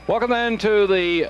Welcome then to the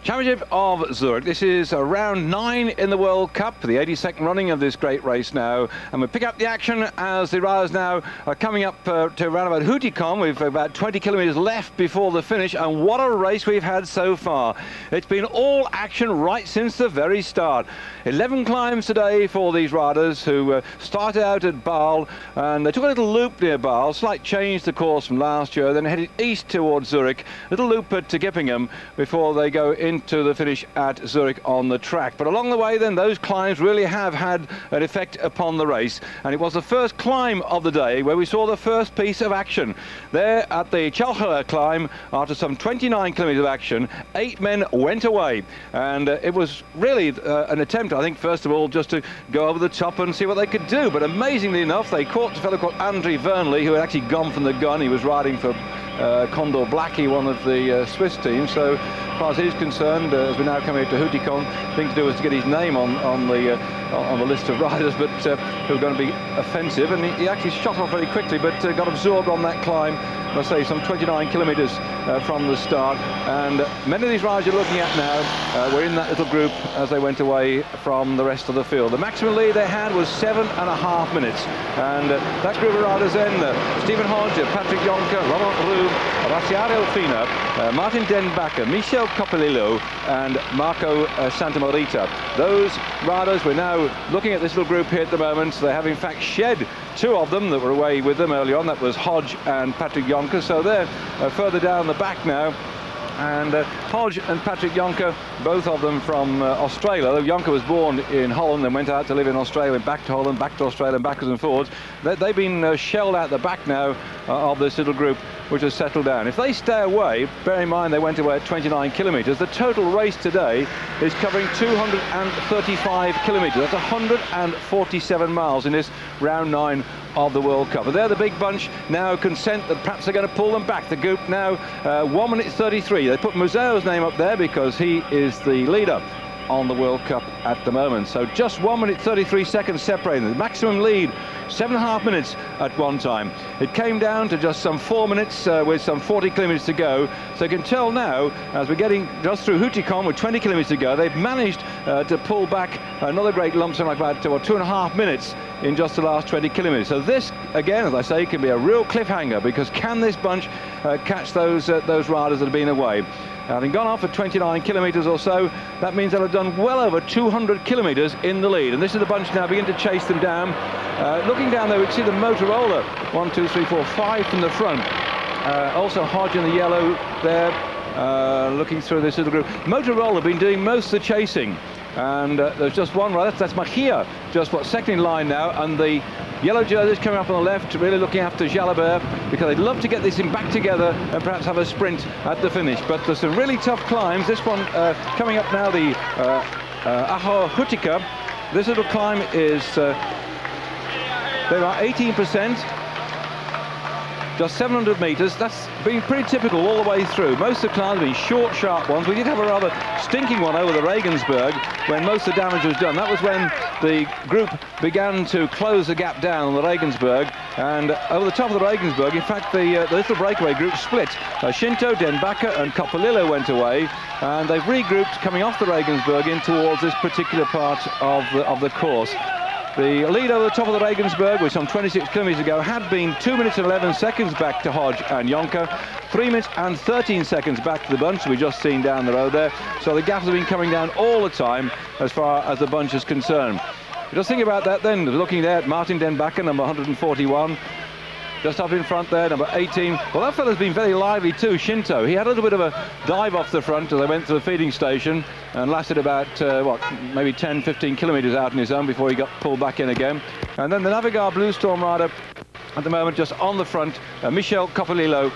Championship of Zurich. This is round 9 in the World Cup, the 82nd running of this great race now. And we pick up the action as the riders now are coming up to around about Hutikon. We've about 20 kilometres left before the finish, and what a race we've had so far. It's been all action right since the very start. 11 climbs today for these riders who started out at Bale, and they took a little loop near Bale, slight change the course from last year, then headed east towards Zurich, little loop at Gippingen before they go into the finish at Zurich on the track. But along the way then, those climbs really have had an effect upon the race, and it was the first climb of the day where we saw the first piece of action. There at the Chalchela climb, after some 29 kilometres of action, 8 men went away, and it was really an attempt, I think, first of all, just to go over the top and see what they could do. But amazingly enough, they caught a fellow called Andrei Tchmil, who had actually gone from the gun. He was riding for Condor Blackie, one of the Swiss teams. So as far as he's concerned, as we're now coming to Hutikon, the thing to do is to get his name on the list of riders, but who are going to be offensive. And he actually shot off very quickly, but got absorbed on that climb. Let's say some 29 kilometres from the start, and many of these riders you're looking at now were in that little group as they went away from the rest of the field. The maximum lead they had was 7.5 minutes, and that group of riders then, Stephen Hodge, Patrick Jonker, Laurent Jalabert, Raffaele Fina, Maarten Den Bakker, Michele Coppolillo and Marco Santamarita. Those riders, we're now looking at this little group here at the moment. They have in fact shed 2 of them that were away with them early on. That was Hodge and Patrick Jonker. So they're further down the back now. And Hodge and Patrick Jonker, both of them from Australia. Though Jonker was born in Holland and went out to live in Australia, went back to Holland, back to Australia, and backwards and forwards. They've been shelled out the back now of this little group, which has settled down. If they stay away, bear in mind they went away at 29 kilometres, the total race today is covering 235 kilometres. That's 147 miles in this round 9 of the World Cup. But they're the big bunch now consent that perhaps they're going to pull them back. The group now 1 minute 33. They put MUSEEUW's name up there because he is the leader on the World Cup at the moment. So just 1 minute 33 seconds separating. The maximum lead 7.5 minutes at one time. It came down to just some 4 minutes with some 40 kilometres to go. So you can tell now, as we're getting just through Hutikon with 20 kilometres to go, they've managed to pull back another great lump sum, like about 2.5 minutes in just the last 20 kilometres. So this, again, as I say, can be a real cliffhanger, because can this bunch catch those riders that have been away? Having gone off for 29 kilometres or so, that means they'll have done well over 200 kilometres in the lead. And this is the bunch now begin to chase them down. Looking down there, we can see the Motorola, 1, 2, 3, 4, 5 from the front. Also Hodge in the yellow there, looking through this little group. Motorola have been doing most of the chasing. And there's just one rider, that's Machia, just second in line now, and the yellow jerseys coming up on the left, really looking after Jalabert, because they'd love to get this in back together and perhaps have a sprint at the finish. But there's some really tough climbs. This one coming up now, the Aho Hutika. This little climb is, there are 18%. Just 700 metres. That's been pretty typical all the way through. Most of the climbs have been short, sharp ones. We did have a rather stinking one over the Regensburg when most of the damage was done. That was when the group began to close the gap down on the Regensburg. And over the top of the Regensburg, in fact, the little breakaway group split. Shinto, Den Bakker and Coppolillo went away, and they've regrouped coming off the Regensburg in towards this particular part of the course. The lead over the top of the Regensburg with some 26 kilometres to go had been 2 minutes and 11 seconds back to Hodge and Jonker, 3 minutes and 13 seconds back to the bunch we've just seen down the road there. So the gaps have been coming down all the time as far as the bunch is concerned. Just think about that then, looking there at Maarten Den Bakker, number 141. Just up in front there, number 18. Well, that fella's been very lively too, Shinto. He had a little bit of a dive off the front as they went to the feeding station and lasted about, maybe 10, 15 kilometres out in his own before he got pulled back in again. And then the Navigar Blue Storm rider at the moment just on the front, Michele Coppolillo,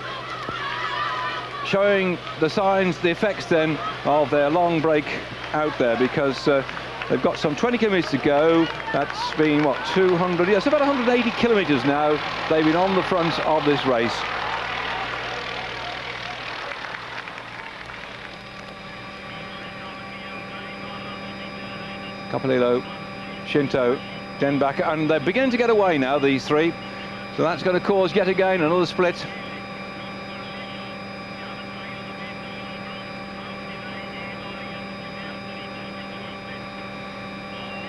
showing the signs, the effects then of their long break out there, because they've got some 20 kilometres to go. That's been, 200? Yes, about 180 kilometres now. They've been on the front of this race. Coppolillo, Shinto, Den Bakker, and they're beginning to get away now, these three. So that's going to cause yet again another split.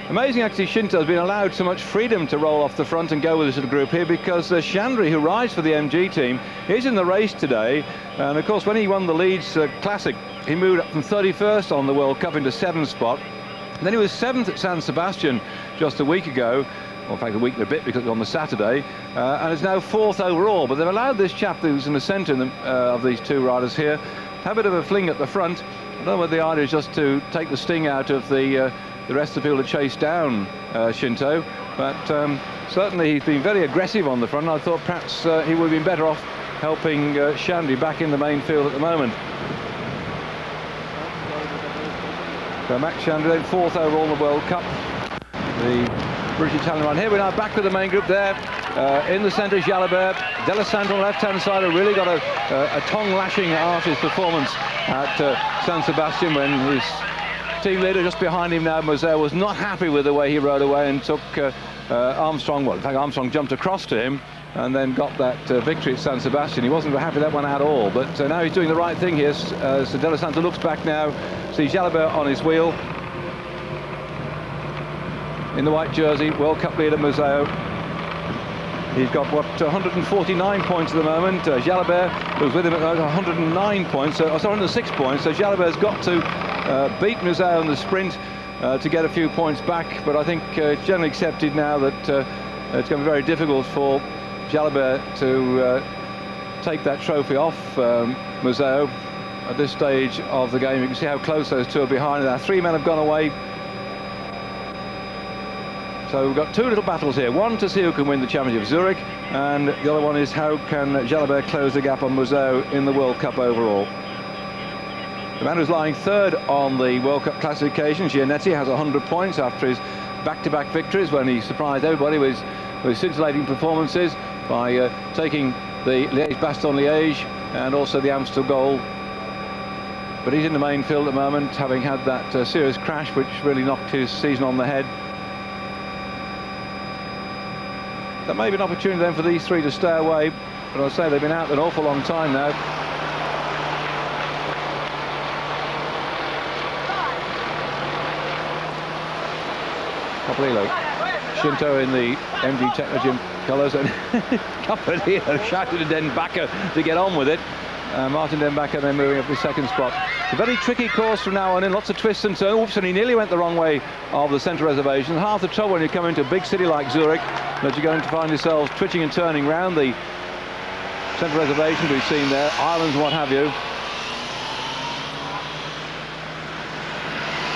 Amazing, actually, Shinto has been allowed so much freedom to roll off the front and go with this little group here, because Chandri, who rides for the MG team, is in the race today. And of course, when he won the Leeds Classic, he moved up from 31st on the World Cup into 7th spot. And then he was 7th at San Sebastian just a week ago. Well, in fact, a week and a bit, because it was on the Saturday, and is now 4th overall. But they've allowed this chap who's in the centre of these two riders here to have a bit of a fling at the front. I don't know whether the idea is just to take the sting out of the rest of the field to chase down Shinto, but certainly he's been very aggressive on the front. I thought perhaps he would have been better off helping Shandy back in the main field at the moment. So Max Shandy, 4th overall in the World Cup. The British Italian one here. We're now back with the main group there. In the centre, Jalabert. Della Santa on the left-hand side have really got a tongue-lashing artist performance at San Sebastian, when his team leader just behind him now, MUSEEUW, was not happy with the way he rode away and took Armstrong. Well, in fact, Armstrong jumped across to him and then got that victory at San Sebastian. He wasn't happy with that one at all, but now he's doing the right thing here. So Della Santa looks back now, sees Jalabert on his wheel. In the white jersey, World Cup leader MUSEEUW. He's got, what, 149 points at the moment. Jalabert, who's with him at 109 points, sorry, 106 points. So Jalabert's got to beat MUSEEUW in the sprint to get a few points back. But I think generally accepted now that it's going to be very difficult for Jalabert to take that trophy off MUSEEUW at this stage of the game. You can see how close those two are behind. Now 3 men have gone away. So we've got 2 little battles here. One to see who can win the Championship of Zurich, and the other one is how can Jalabert close the gap on MUSEEUW in the World Cup overall. The man who's lying 3rd on the World Cup classification, Giannetti, has 100 points after his back-to-back victories, when he surprised everybody with his scintillating performances by taking the Liège-Bastogne-Liège and also the Amstel Gold. But he's in the main field at the moment, having had that serious crash which really knocked his season on the head. That may be an opportunity then for these 3 to stay away, but I'll say they've been out an awful long time now. Coppolillo, Shinto in the MG Technogym colours, and Coppolillo shouted to Den Bakker to get on with it. Maarten Den Bakker then moving up to 2nd spot. It's a very tricky course from now on in, lots of twists and turns. Oops, and he nearly went the wrong way of the centre reservation. Half the trouble when you come into a big city like Zurich, that you're going to find yourselves twitching and turning round the centre reservation we've seen there, islands and what have you.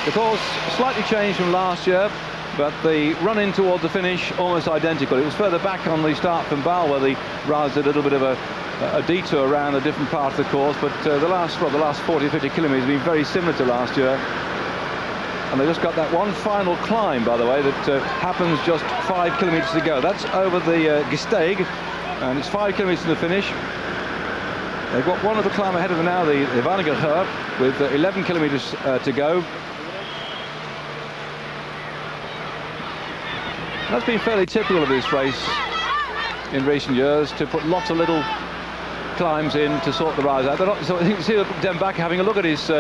The course slightly changed from last year, but the run-in towards the finish almost identical. It was further back on the start from Bale, where the riders did a little bit of a detour around a different part of the course, but the last 40 or 50 kilometres have been very similar to last year. And they just got that one final climb, by the way, that happens just 5 kilometres to go. That's over the Gesteig, and it's 5 kilometres to the finish. They've got one other climb ahead of them now, the Wanniger with 11 kilometres to go. That's been fairly typical of this race in recent years, to put lots of little climbs in to sort the riders out. So you can see Den Bakker having a look at his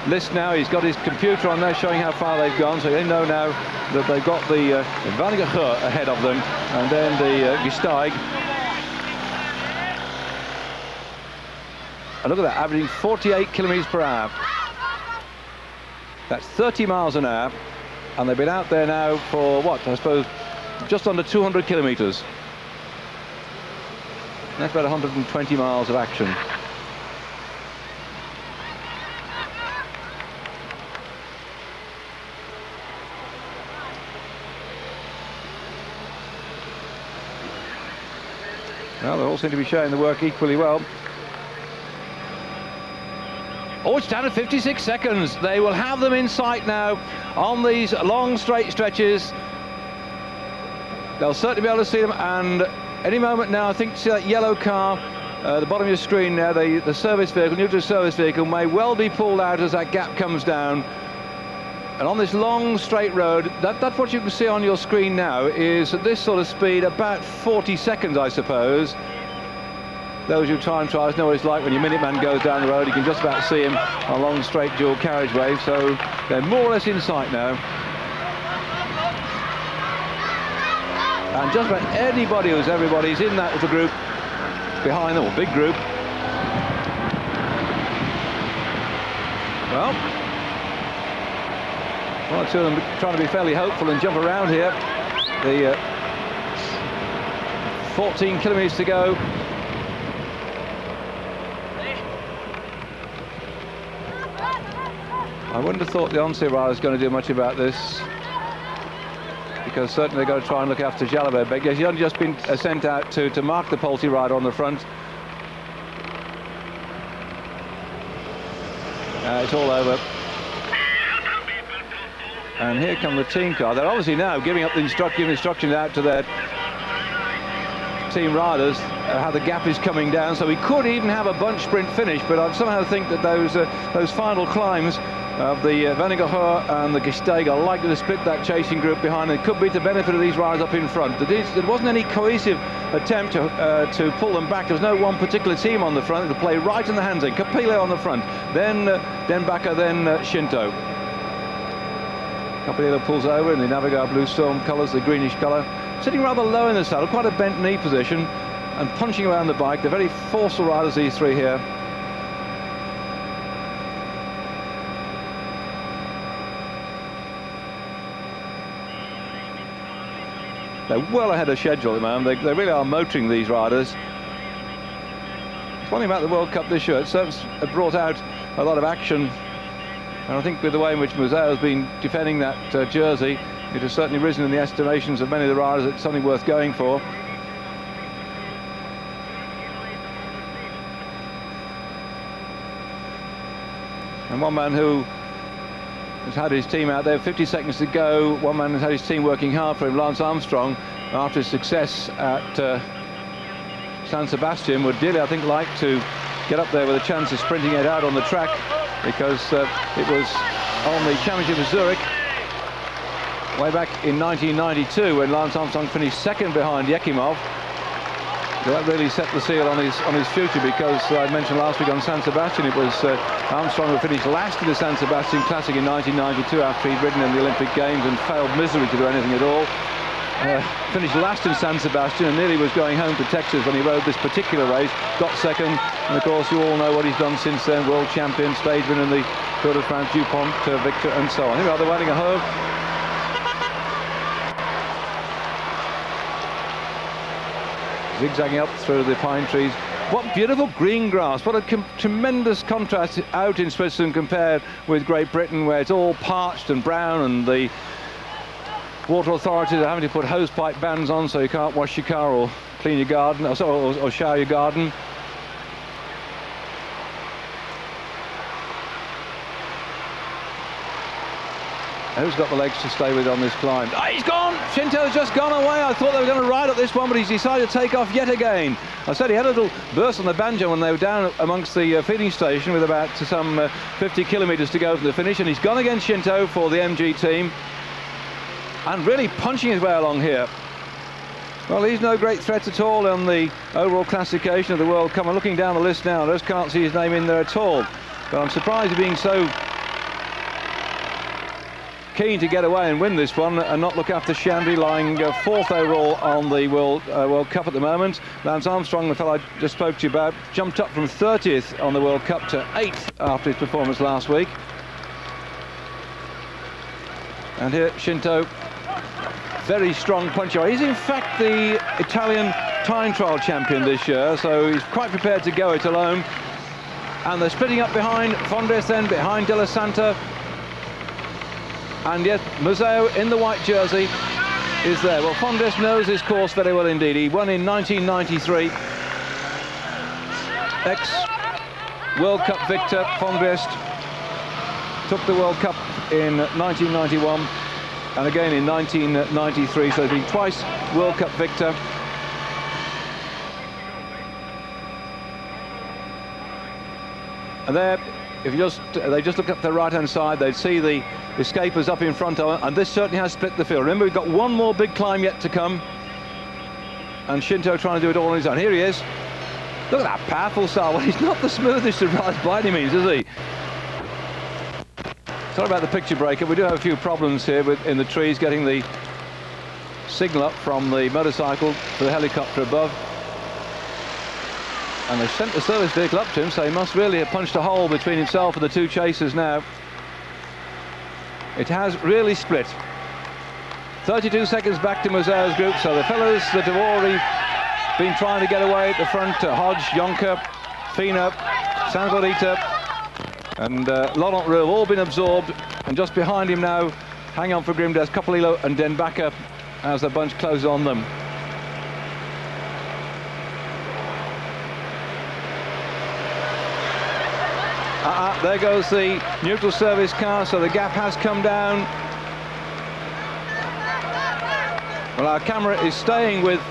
list now. He's got his computer on there showing how far they've gone, so they know now that they've got the Wanniger ahead of them, and then the Gesteig. And look at that, averaging 48 kilometres per hour. That's 30 miles an hour, and they've been out there now for, what, I suppose, just under 200 kilometres. That's about 120 miles of action. Well, they all seem to be showing the work equally well. Oh, it's down to 56 seconds. They will have them in sight now on these long straight stretches. They'll certainly be able to see them, and any moment now, I think, see that yellow car at the bottom of your screen there, the service vehicle, neutral service vehicle, may well be pulled out as that gap comes down. And on this long straight road, that's what you can see on your screen now, is at this sort of speed about 40 seconds, I suppose. Those who time trials know what it's like when your Minuteman goes down the road. You can just about see him on a long straight dual carriageway, so they're more or less in sight now. And just about everybody's in that little group behind them, or big group. Well, one or two of them trying to be fairly hopeful and jump around here. The 14 kilometres to go. I wouldn't have thought the on-sea rider was going to do much about this, because certainly they've got to try and look after Jalabert. But he's only just been sent out to mark the Polti rider on the front. It's all over. And here come the team car. They're obviously now giving instructions out to their team riders how the gap is coming down. So we could even have a bunch sprint finish, but I somehow think that those final climbs of the Vennegoor and the Gesteg are likely to split that chasing group behind. It could be to benefit of these riders up in front. There wasn't any cohesive attempt to pull them back. There was no one particular team on the front. It'll play right in the hands. Coppolillo on the front, then Den Bakker, then Shinto. Coppolillo pulls over in the Navigar Blue Storm colours, the greenish colour, sitting rather low in the saddle, quite a bent knee position, and punching around the bike. They're very forceful riders, these three here. They're well ahead of schedule at the moment. They really are motoring, these riders. It's one thing about the World Cup this year, it's brought out a lot of action. And I think with the way in which MUSEEUW has been defending that jersey, it has certainly risen in the estimations of many of the riders. It's something worth going for. And one man who has had his team out there, 50 seconds to go. One man has had his team working hard for him, Lance Armstrong, after his success at San Sebastian, would dearly, I think, like to get up there with a chance of sprinting it out on the track, because it was on the Championship of Zurich way back in 1992 when Lance Armstrong finished second behind Yekimov. That really set the seal on his future, because I mentioned last week on San Sebastian, it was Armstrong who finished last in the San Sebastian Classic in 1992 after he'd ridden in the Olympic Games and failed miserably to do anything at all. Finished last in San Sebastian and nearly was going home to Texas when he rode this particular race, got second, and of course you all know what he's done since then, world champion, stage winner in the Tour de France, DuPont, Victor and so on. Here we are, they're riding a home. Zigzagging up through the pine trees. What beautiful green grass, what a tremendous contrast out in Switzerland compared with Great Britain, where it's all parched and brown, and the water authorities are having to put hosepipe bans on so you can't wash your car or clean your garden, or shower your garden. Who's got the legs to stay with on this climb? Oh, he's gone! Shinto's just gone away. I thought they were going to ride up this one, but he's decided to take off yet again. I said he had a little burst on the banjo when they were down amongst the feeding station with about some 50 kilometres to go to the finish, and he's gone against Shinto for the MG team, and really punching his way along here. Well, he's no great threat at all on the overall classification of the World Cup. I'm looking down the list now, I just can't see his name in there at all. But I'm surprised he's being so keen to get away and win this one and not look after Shandy, lying fourth overall on the World Cup at the moment. Lance Armstrong, the fellow I just spoke to you about, jumped up from 30th on the World Cup to 8th after his performance last week. And here Shinto, very strong puncher. He's in fact the Italian time trial champion this year, so he's quite prepared to go it alone. And they're splitting up behind Fondriest, then behind De La Santa. And yet MUSEEUW in the white jersey is there. Well, Fondriest knows his course very well indeed. He won in 1993. Ex-World Cup victor Fondriest took the World Cup in 1991 and again in 1993, so he's been twice World Cup victor. And there, if they just look up the right-hand side, they'd see the escapers up in front of them, and this certainly has split the field. Remember, we've got one more big climb yet to come, and Shinto trying to do it all on his own. Here he is. Look at that powerful style. Well, he's not the smoothest of rides by any means, is he? Sorry about the picture breaker. We do have a few problems here in the trees getting the signal up from the motorcycle to the helicopter above. And they've sent the service vehicle up to him, so he must really have punched a hole between himself and the two chasers now. It has really split. 32 seconds back to MUSEEUW's group, so the fellows that have already been trying to get away at the front, Hodge, Jonker, Fina, Sangodita and Laurent Jalabert have all been absorbed, and just behind him now, hang on for Grimdes, Coppolillo and Den Bakker as the bunch close on them. There goes the neutral service car, so the gap has come down. Well, our camera is staying with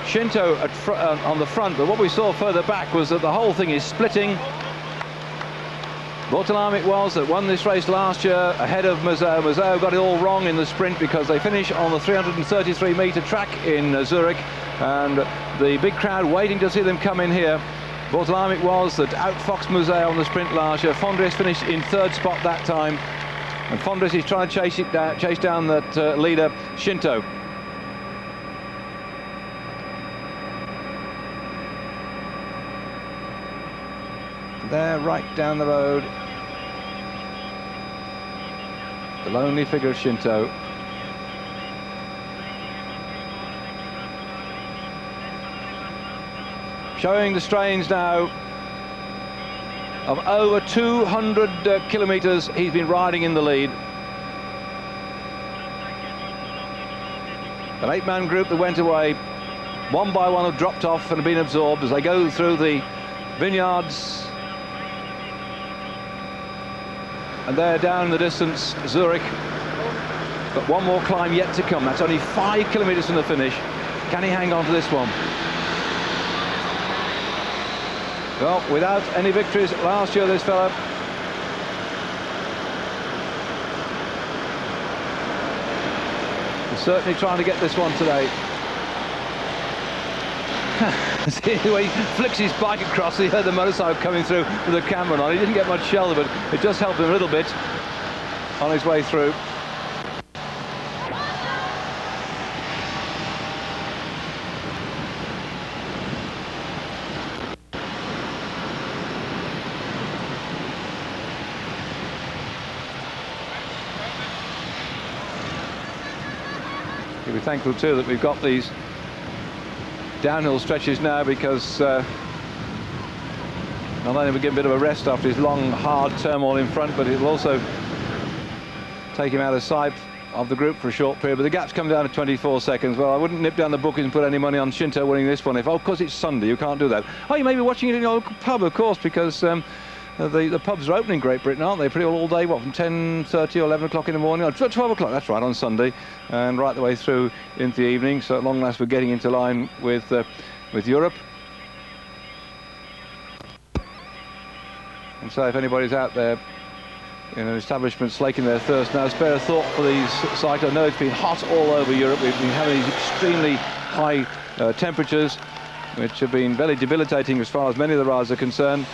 Shinto on the front, but what we saw further back was that the whole thing is splitting. Bortolam it was that won this race last year ahead of MUSEEUW. MUSEEUW got it all wrong in the sprint because they finish on the 333-metre track in Zurich, and the big crowd waiting to see them come in here. Bortolam it was that outfoxed MUSEEUW on the sprint last year. Fondriest finished in third spot that time, and Fondriest is trying to chase down that leader, Shinto. There, right down the road, the lonely figure of Shinto. Showing the strains now of over 200 kilometres he's been riding in the lead. An 8-man group that went away, one by one have dropped off and have been absorbed as they go through the vineyards. And there down in the distance, Zurich. But one more climb yet to come. That's only 5 kilometres from the finish. Can he hang on to this one? Well, without any victories last year, this fella. He's certainly trying to get this one today. See the way he flicks his bike across, he heard the motorcycle coming through with the camera on. He didn't get much shelter, but it just helped him a little bit on his way through. You'll be thankful too that we've got these downhill stretches now, because not only will we give him a bit of a rest after his long, hard turmoil in front, but it will also take him out of sight of the group for a short period. But the gap's come down to 24 seconds. Well, I wouldn't nip down the bookings and put any money on Shinto winning this one. If, oh, of course, it's Sunday, you can't do that. Oh, you may be watching it in your local pub, of course, because the pubs are open in Great Britain, aren't they? Pretty well all day, what, from 10:30 or 11 o'clock in the morning, or 12 o'clock, that's right, on Sunday, and right the way through into the evening. So at long last we're getting into line with Europe. And so if anybody's out there in an establishment slaking their thirst now, spare a thought for these cyclists. I know it's been hot all over Europe. We've been having these extremely high temperatures, which have been very debilitating as far as many of the riders are concerned.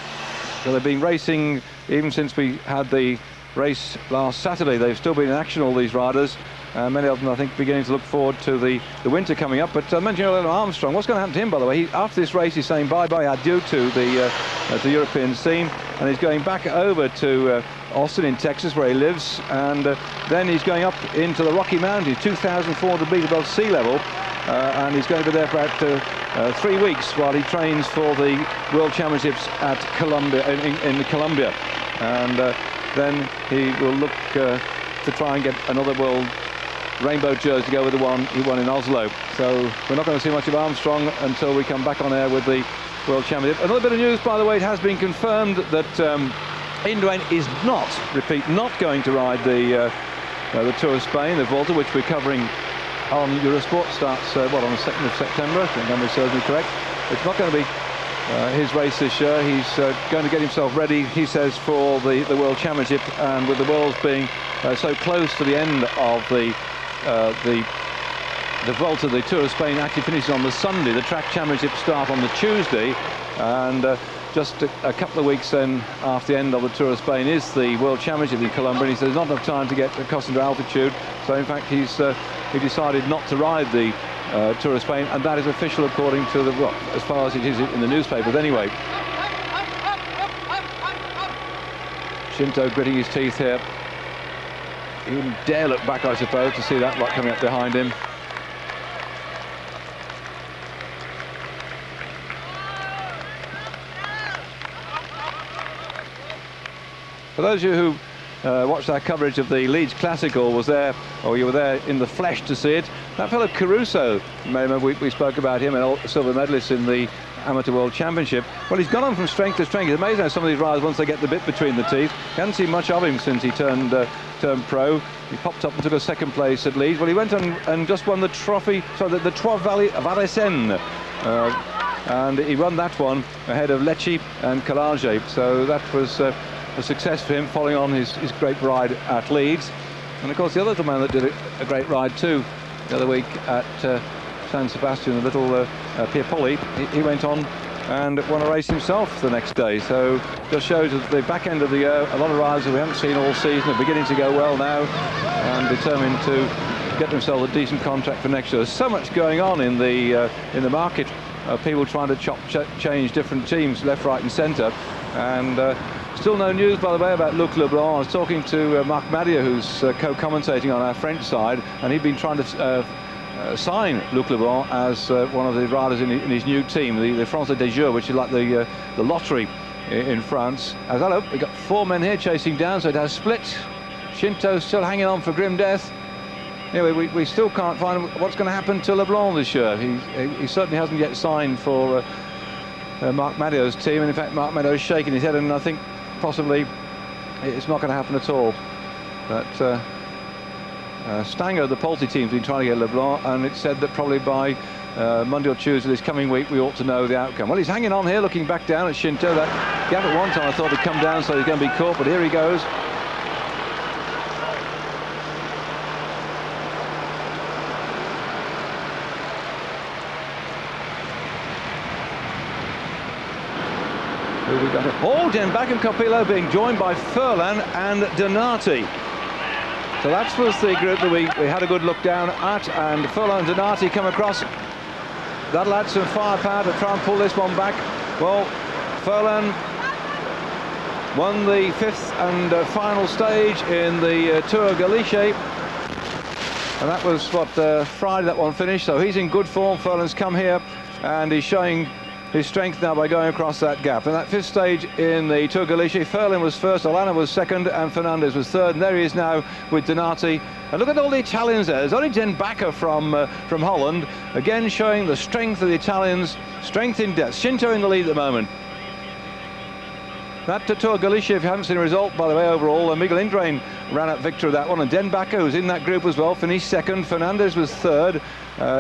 So they've been racing even since we had the race last Saturday. They've still been in action, all these riders. Many of them, I think, beginning to look forward to the winter coming up. But I mentioned earlier Armstrong. What's going to happen to him, by the way? After this race, he's saying bye-bye, adieu to the European scene. And he's going back over to Austin in Texas, where he lives. And then he's going up into the Rocky Mountains, 2,400 feet above sea level. And he's going to be there for about 3 weeks while he trains for the World Championships at Colombia, in Colombia. And then he will look to try and get another world rainbow jersey to go with the one he won in Oslo. So we're not going to see much of Armstrong until we come back on air with the World Championship. Another bit of news, by the way, it has been confirmed that Indurain is not, repeat, not going to ride the Tour of Spain, the Volta, which we're covering on Eurosport. Starts, what, on the 2nd of September, if memory serves me correct. It's not going to be his race this year. He's going to get himself ready, he says, for the World Championship, and with the Worlds being so close to the end of the Volta, the Tour of Spain actually finishes on the Sunday. The track championships start on the Tuesday, and just a couple of weeks then after the end of the Tour of Spain is the World Championship in Colombia. And he says there's not enough time to get accustomed to altitude, so in fact he's he decided not to ride the Tour of Spain, and that is official according to the, well, as far as it is in the newspapers anyway. Shinto gritting his teeth here. He wouldn't dare look back, I suppose, to see that lot coming up behind him. For those of you who watched our coverage of the Leeds Classical, was there, or you were there in the flesh to see it, that fellow Caruso, remember we spoke about him, a silver medalist in the Amateur World Championship. Well, he's gone on from strength to strength. It's amazing how some of these riders, once they get the bit between the teeth, you haven't seen much of him since he turned pro. He popped up and took a second place at Leeds. Well, he went on and just won the trophy, so the Trois Valley of Aresenne. And he won that one ahead of Lecchi and Calage. So that was a success for him, following on his great ride at Leeds. And of course the other little man that did a great ride too the other week at San Sebastian, the little Piepoli, he went on and won a race himself the next day. So just shows at the back end of the year, a lot of riders that we haven't seen all season are beginning to go well now and determined to get themselves a decent contract for next year. There's so much going on in the market, people trying to change different teams left, right and centre. And still no news, by the way, about Luc Leblanc. I was talking to Marc Madouas, who's co-commentating on our French side, and he'd been trying to sign Luc Leblanc as one of the riders in his new team, the Français des Jeux, which is like the lottery in France. As hello, we've got 4 men here chasing down, so it has split. Shinto still hanging on for grim death. Anyway, we still can't find what's going to happen to Leblanc this year. He certainly hasn't yet signed for Marc Madouas' team, and in fact Marc Madouas is shaking his head, and I think possibly it's not going to happen at all. But Stanger, the Polti team's been trying to get Leblanc, and it's said that probably by Monday or Tuesday this coming week we ought to know the outcome. Well, he's hanging on here, looking back down at Shinto. That gap at one time I thought he'd come down, so he's going to be caught, but here he goes. Oh, Den Bakker and Coppolillo being joined by Furlan and Donati. So that was the group that we had a good look down at, and Furlan and Donati come across. That'll add some firepower to try and pull this one back. Well, Furlan won the 5th and final stage in the Tour Galicia, and that was what Friday that one finished. So he's in good form. Furlan's come here and he's showing his strength now by going across that gap. And that 5th stage in the Tour Galicia, Furlan was first, Olana was second, and Fernandez was third. And there he is now with Donati. And look at all the Italians there. There's only Den Bakker from Holland, again showing the strength of the Italians, strength in depth. Shinto in the lead at the moment. That Tour Galicia, if you haven't seen a result, by the way, overall, Miguel Indurain ran up victor of that one, and Den Bakker, who's in that group as well, finished second. Fernandez was third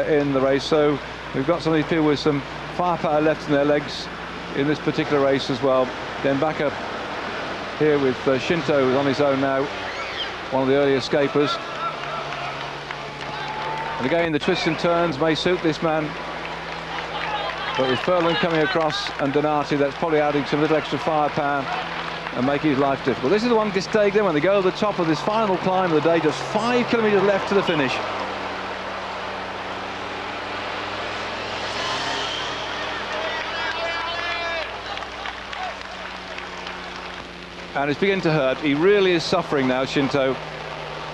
in the race. So we've got some of these people with some firepower left in their legs in this particular race as well. Den Bakker here with Shinto, who's on his own now, one of the early escapers. And again, the twists and turns may suit this man, but with Furlan coming across and Donati, that's probably adding some little extra firepower and making his life difficult. This is the one Gestegen then, when they go to the top of this final climb of the day, just 5 kilometres left to the finish. And it's beginning to hurt. He really is suffering now, Shinto.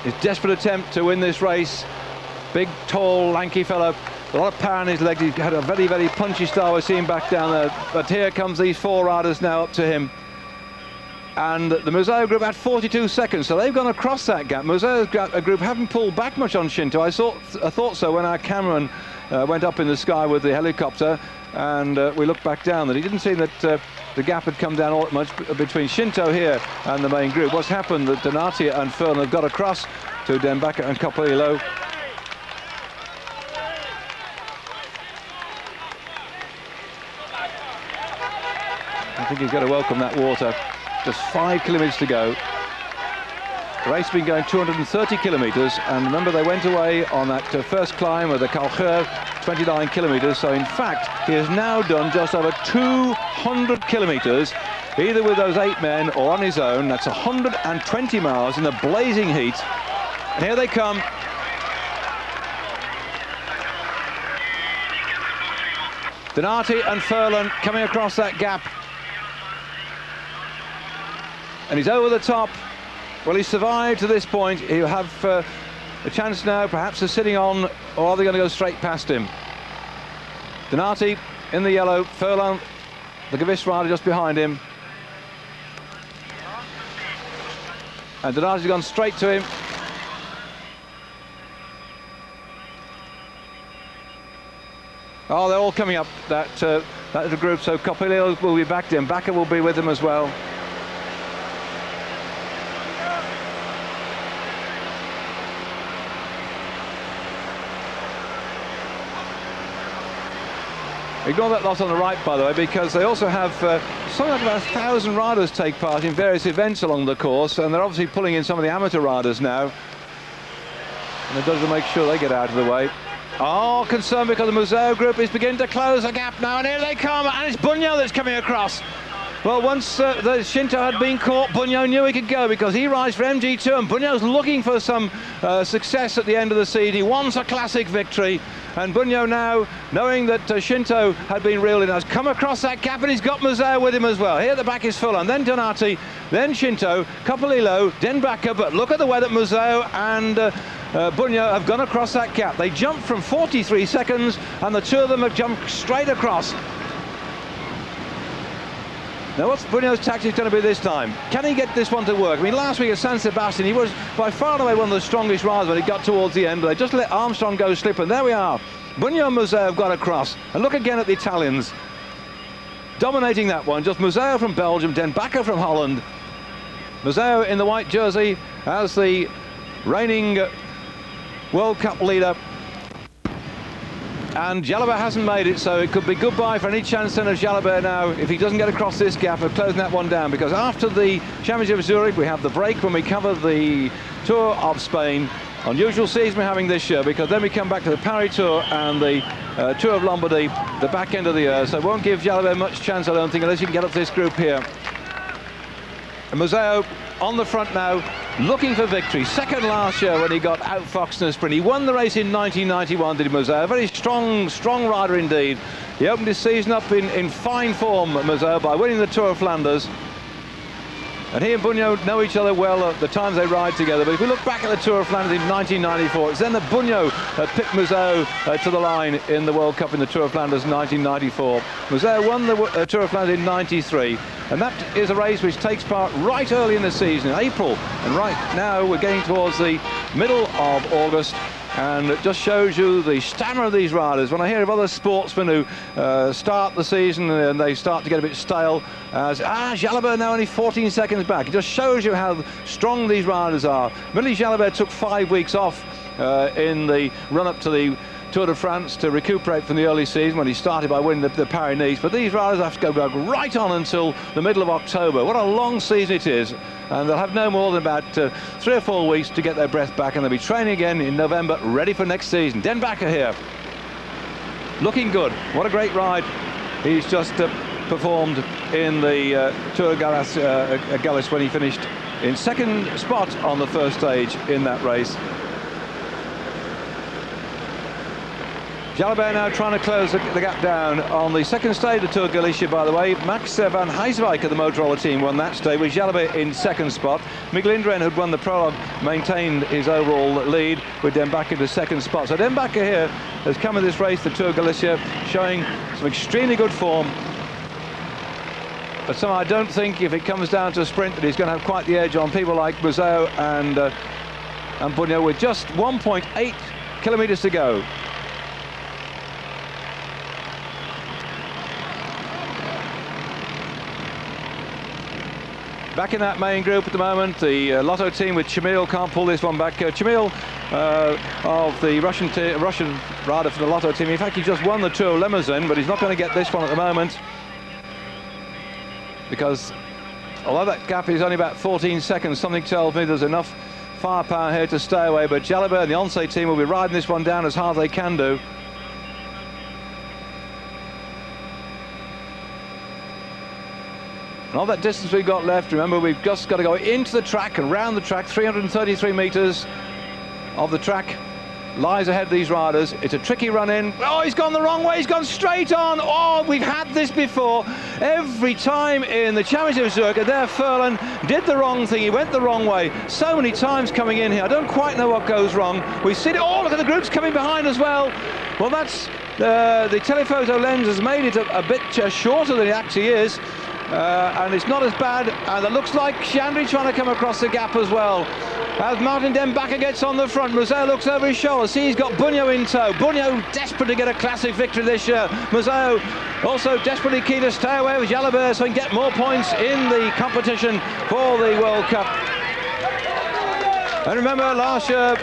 His desperate attempt to win this race. Big, tall, lanky fellow, a lot of power in his legs. He's had a very, very punchy style. We're seeing back down there. But here comes these 4 riders now up to him. And the MUSEEUW group had 42 seconds, so they've gone across that gap. MUSEEUW group haven't pulled back much on Shinto. I thought so when our cameraman went up in the sky with the helicopter, and we looked back down, that he didn't seem that the gap had come down all that much between Shinto here and the main group. What's happened, that Donati and Furlan have got across to Den Bakker and Coppolillo. I think he's going to welcome that water. Just 5 kilometres to go. The race has been going 230 kilometres, and remember they went away on that first climb of the Calcher, 29 kilometres. So in fact, he has now done just over 200 kilometres, either with those 8 men or on his own. That's 120 miles in the blazing heat. And here they come. Donati and Furlan coming across that gap. And he's over the top. Well, he's survived to this point. He'll have a chance now, perhaps, of sitting on, or are they going to go straight past him? Donati in the yellow, Furlan, the Gavis rider, just behind him. And Donati's gone straight to him. Oh, they're all coming up, that little group. So Coppolillo will be back. Den Bakker will be with them as well. Ignore that lot on the right, by the way, because they also have something like about 1,000 riders take part in various events along the course, and they're obviously pulling in some of the amateur riders now. And they've got to make sure they get out of the way. Oh, concerned because the MUSEEUW group is beginning to close the gap now, and here they come, and it's Bugno that's coming across. Well, once the Shinto had been caught, Bugno knew he could go because he rides for MG2, and Bugno's looking for some success at the end of the season. He wants a classic victory, and Bugno now, knowing that Shinto had been reeled in, has come across that gap, and he's got MUSEEUW with him as well. Here at the back is Furlan, then Donati, then Shinto, Coppolillo, Den Bakker, but look at the way that MUSEEUW and Bugno have gone across that gap. They jumped from 43 seconds, and the two of them have jumped straight across. Now, what's Bugno's tactic going to be this time? Can he get this one to work? I mean, last week at San Sebastian, he was by far and away one of the strongest riders when he got towards the end, but they just let Armstrong go slip, and there we are. Bugno and MUSEEUW have got across. And look again at the Italians. Dominating that one, just MUSEEUW from Belgium, Den Bakker from Holland. MUSEEUW in the white jersey as the reigning World Cup leader. And Jalabert hasn't made it, so it could be goodbye for any chance then of Jalabert now if he doesn't get across this gap of closing that one down, because after the Championship of Zurich we have the break when we cover the Tour of Spain. Unusual season we're having this year, because then we come back to the Paris Tour and the Tour of Lombardy, the back end of the year, so it won't give Jalabert much chance, I don't think, unless you can get up to this group here. And MUSEEUW on the front now, looking for victory. Second last year when he got outfoxed in a sprint. He won the race in 1991, did MUSEEUW. Very strong rider indeed. He opened his season up in fine form, MUSEEUW, by winning the Tour of Flanders. And he and Bugno know each other well at the times they ride together. But if we look back at the Tour of Flanders in 1994, it's then that Bugno picked MUSEEUW to the line in the World Cup in the Tour of Flanders in 1994. MUSEEUW won the Tour of Flanders in 93. And that is a race which takes part right early in the season, in April. And right now we're getting towards the middle of August. And it just shows you the stamina of these riders. When I hear of other sportsmen who start the season and they start to get a bit stale, Jalabert now only 14 seconds back. It just shows you how strong these riders are. Admittedly, Jalabert took 5 weeks off in the run-up to the Tour de France to recuperate from the early season when he started by winning the Paris-Nice. But these riders have to go right on until the middle of October. What a long season it is. And they'll have no more than about 3 or 4 weeks to get their breath back, and they'll be training again in November, ready for next season. Den Bakker here, looking good. What a great ride he's just performed in the Tour of Galice when he finished in second spot on the first stage in that race. Jalabert now trying to close the gap down on the second stage of Tour Galicia, by the way. Max van Heijswijk of the Motorola team won that stage, with Jalabert in second spot. Miguel Indurain, who'd won the prologue, maintained his overall lead with Den Bakker to second spot. So Den Bakker here has come in this race, the Tour Galicia, showing some extremely good form. But somehow I don't think, if it comes down to a sprint, that he's going to have quite the edge on people like MUSEEUW and Bugno, with just 1.8 kilometres to go. Back in that main group at the moment, the Lotto team with Tchmil can't pull this one back. Tchmil of the Russian rider for the Lotto team. In fact, he just won the Tour of Limousin, but he's not going to get this one at the moment, because although that gap is only about 14 seconds, something tells me there's enough firepower here to stay away. But Jalabert and the Once team will be riding this one down as hard as they can do. And all that distance we've got left, remember, we've just got to go into the track and round the track, 333 metres of the track lies ahead of these riders. It's a tricky run in. Oh, he's gone the wrong way. He's gone straight on. Oh, we've had this before. Every time in the Championship of Zurich, Andrea Furlan did the wrong thing. He went the wrong way. So many times coming in here. I don't quite know what goes wrong. We see it. Oh, look at the groups coming behind as well. Well, that's the telephoto lens has made it a bit shorter than it actually is. And it's not as bad, and it looks like Chandri trying to come across the gap as well. As Maarten Den Bakker gets on the front, MUSEEUW looks over his shoulder. See, he's got Bugno in tow. Bugno desperate to get a classic victory this year. MUSEEUW also desperately keen to stay away with Jalabert so he can get more points in the competition for the World Cup. And remember, last year,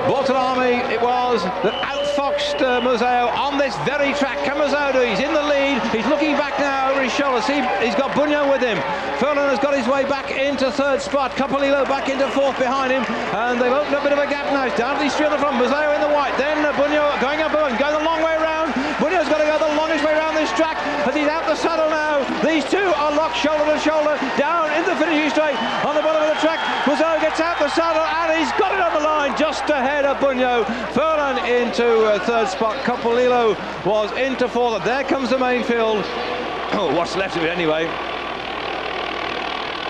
Bortolami, it was that outfoxed MUSEEUW on this very track. Can MUSEEUW do? He's in the lead. He's looking back now over his shoulder. See, he's got Bugno with him. Furlan has got his way back into third spot. Coppolillo back into fourth behind him. And they've opened a bit of a gap now. It's down to these three on the front. MUSEEUW in the white. Then Bugno going up and going the long way around. Bugno's got to go the longest way around this track. As he's out the saddle now. These two are locked shoulder to shoulder down in the finishing straight on the bottom of the track. MUSEEUW gets out the saddle and he's got it on the line just ahead of Bugno. Furlan into third spot. Coppolillo was into fourth. There comes the main field. Oh, what's left of it anyway.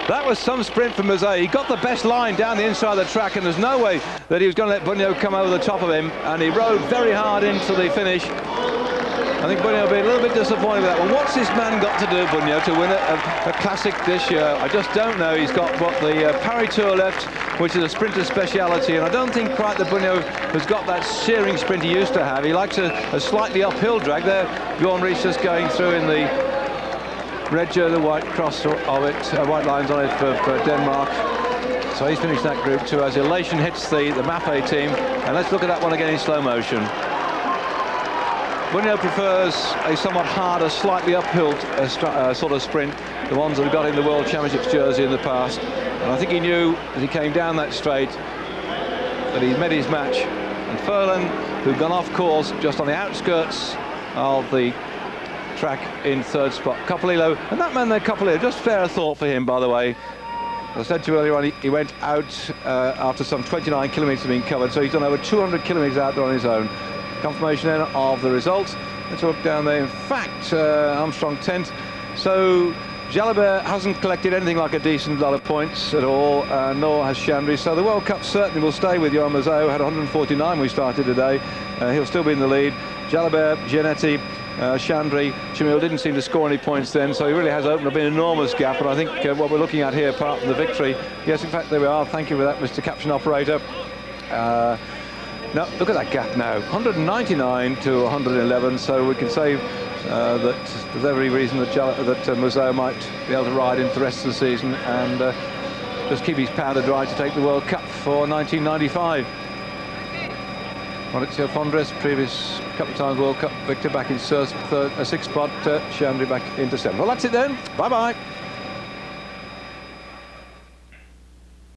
That was some sprint from MUSEEUW. He got the best line down the inside of the track, and there's no way that he was going to let Bugno come over the top of him, and he rode very hard into the finish. I think Bugno will be a little bit disappointed with that. Well, what's this man got to do, Bugno, to win a classic this year? I just don't know. He's got what the Paris Tour left, which is a sprinter's speciality, and I don't think quite that Bugno has got that searing sprint he used to have. He likes a slightly uphill drag. There, Bjarne Riis just going through in the red jersey, the white cross of it, white lines on it for Denmark. So he's finished that group too as elation hits the Mappe team. And let's look at that one again in slow motion. Bugno prefers a somewhat harder, slightly uphill sort of sprint, the ones that have got in the World Championships jersey in the past. And I think he knew as he came down that straight that he'd met his match. And Furlan, who'd gone off course just on the outskirts of the track in third spot. Coppolillo, and that man there, Coppolillo, just fair thought for him, by the way. As I said to you earlier on, he went out after some 29 kilometres being covered, so he's done over 200 kilometres out there on his own. Confirmation then of the results. Let's look down there. In fact, Armstrong 10th. So Jalabert hasn't collected anything like a decent lot of points at all, nor has Chandri. So the World Cup certainly will stay with Johan MUSEEUW. Had 149 we started today. He'll still be in the lead. Jalabert, Gianetti, Chandri, Tchmil didn't seem to score any points then, so he really has opened up an enormous gap. And I think what we're looking at here, apart from the victory, yes, in fact, there we are. Thank you for that, Mr. Caption Operator. Now, look at that gap now, 199 to 111, so we can say that there's every reason that MUSEEUW might be able to ride into the rest of the season and just keep his powder dry to take the World Cup for 1995. Maurizio Fondriest, previous couple of times World Cup victor, back in sixth spot. Chandri back into seventh. Well, that's it then. Bye-bye.